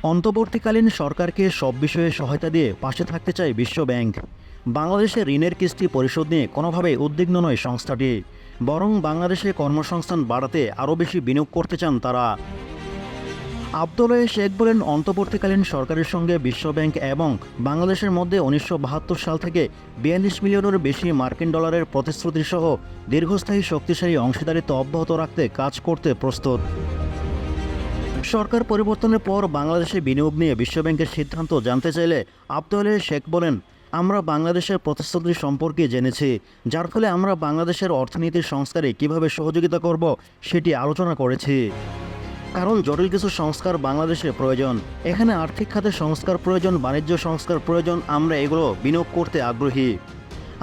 অন্তর্বর্তীকালীন সরকারকে সব বিষয়ে সহায়তা দিয়ে পাশে থাকতে চায় বিশ্ব ব্যাংক। বাংলাদেশে ঋণের কিস্তি পরিশোধ নিয়ে কোনোভাবেই উদ্বিগ্ন নয় সংস্থাটি, বরং বাংলাদেশে কর্মসংস্থান বাড়াতে আরও বেশি বিনিয়োগ করতে চান তারা। আব্দুল্লাহ শেখ বলেন, অন্তর্বর্তীকালীন সরকারের সঙ্গে বিশ্ব ব্যাংক এবং বাংলাদেশের মধ্যে 1972 সাল থেকে 42 মিলিয়নের বেশি মার্কিন ডলারের প্রতিশ্রুতি সহ দীর্ঘস্থায়ী শক্তিশালী অংশীদারিত্ব অব্যাহত রাখতে কাজ করতে প্রস্তুত। সরকার পরিবর্তনের পর বাংলাদেশে বিনিয়োগ নিয়ে বিশ্বব্যাংকের সিদ্ধান্ত জানতে চাইলে আব্দুল্লাহ শেখ বলেন, আমরা বাংলাদেশের প্রতিশ্রুতি সম্পর্কে জেনেছি, যার ফলে আমরা বাংলাদেশের অর্থনীতির সংস্কারে কিভাবে সহযোগিতা করব সেটি আলোচনা করেছি। কারণ জটিল কিছু সংস্কার বাংলাদেশে প্রয়োজন, এখানে আর্থিক খাতে সংস্কার প্রয়োজন, বাণিজ্য সংস্কার প্রয়োজন, আমরা এগুলো বিনিয়োগ করতে আগ্রহী।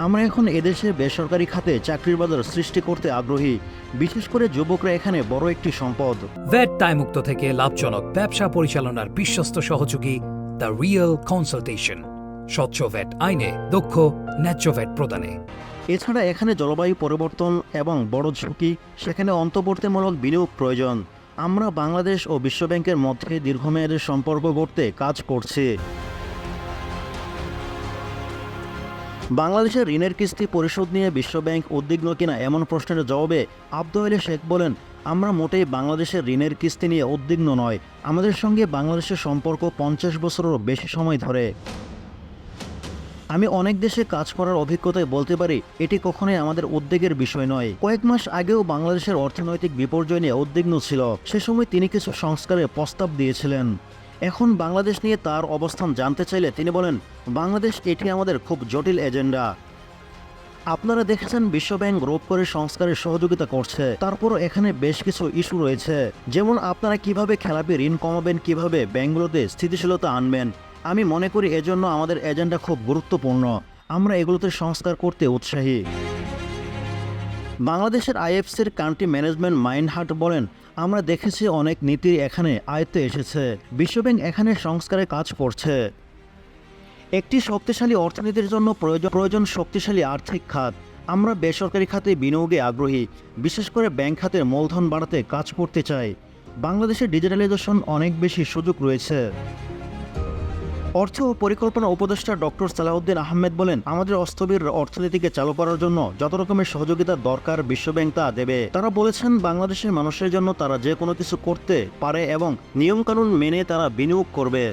আমরা এখন এদেশে বেসরকারি খাতে চাকরির বাজার সৃষ্টি করতে আগ্রহী, বিশেষ করে যুবকরা এখানে বড় একটি সম্পদ। ভ্যাট দায়মুক্ত থেকে লাভজনক ব্যবসা পরিচালনার বিশ্বস্ত সহযোগী দ্য রিয়েল কনসালটেশন, স্বচ্ছ ভ্যাট আইনে দক্ষ ন্যায্য ভ্যাট প্রদানে। এছাড়া এখানে জলবায়ু পরিবর্তন এবং বড় ঝুঁকি, সেখানে অন্তর্বর্তীমূলক বিনিয়োগ প্রয়োজন। আমরা বাংলাদেশ ও বিশ্বব্যাংকের মধ্যে দীর্ঘমেয়াদী সম্পর্ক গড়তে কাজ করছি। বাংলাদেশের ঋণের কিস্তি পরিশোধ নিয়ে বিশ্বব্যাংক উদ্বিগ্ন কিনা এমন প্রশ্নের জবাবে আব্দুল্লাহ শেখ বলেন, আমরা মোটেই বাংলাদেশের ঋণের কিস্তি নিয়ে উদ্বিগ্ন নয়। আমাদের সঙ্গে বাংলাদেশের সম্পর্ক 50 বছরেরও বেশি সময় ধরে। আমি অনেক দেশে কাজ করার অভিজ্ঞতায় বলতে পারি, এটি কখনোই আমাদের উদ্বেগের বিষয় নয়। কয়েক মাস আগেও বাংলাদেশের অর্থনৈতিক বিপর্যয় নিয়ে উদ্বিগ্ন ছিল, সে সময় তিনি কিছু সংস্কারের প্রস্তাব দিয়েছিলেন। এখন বাংলাদেশ নিয়ে তার অবস্থান জানতে চাইলে তিনি বলেন, বাংলাদেশ এটি আমাদের খুব জটিল এজেন্ডা। আপনারা দেখেছেন বিশ্বব্যাংক রোধ করে সংস্কারের সহযোগিতা করছে, তারপরও এখানে বেশ কিছু ইস্যু রয়েছে, যেমন আপনারা কিভাবে খেলাপি ঋণ কমাবেন, কিভাবে ব্যাংকগুলোতে স্থিতিশীলতা আনবেন। আমি মনে করি এজন্য আমাদের এজেন্ডা খুব গুরুত্বপূর্ণ, আমরা এগুলোতে সংস্কার করতে উৎসাহী। বাংলাদেশের আইএফসির কান্ট্রি ম্যানেজমেন্ট মাইনহার্ট বলেন, আমরা দেখেছি অনেক নীতি এখানে আয়ত্তে এসেছে, বিশ্বব্যাংক এখানে সংস্কারে কাজ করছে। একটি শক্তিশালী অর্থনীতির জন্য প্রয়োজন শক্তিশালী আর্থিক খাত। আমরা বেসরকারি খাতে বিনিয়োগে আগ্রহী, বিশেষ করে ব্যাংক খাতের মূলধন বাড়াতে কাজ করতে চাই। বাংলাদেশের ডিজিটালাইজেশন অনেক বেশি সুযোগ রয়েছে। অর্থ ও পরিকল্পনা উপদেষ্টা ডক্টর সালাউদ্দিন আহমেদ বলেন, আমাদের অস্থবির অর্থনীতিকে চালু করার জন্য যত রকমের সহযোগিতার দরকার বিশ্বব্যাংক তা দেবে। তারা বলেছেন, বাংলাদেশের মানুষের জন্য তারা যে কোনো কিছু করতে পারে এবং নিয়মকানুন মেনে তারা বিনিয়োগ করবে।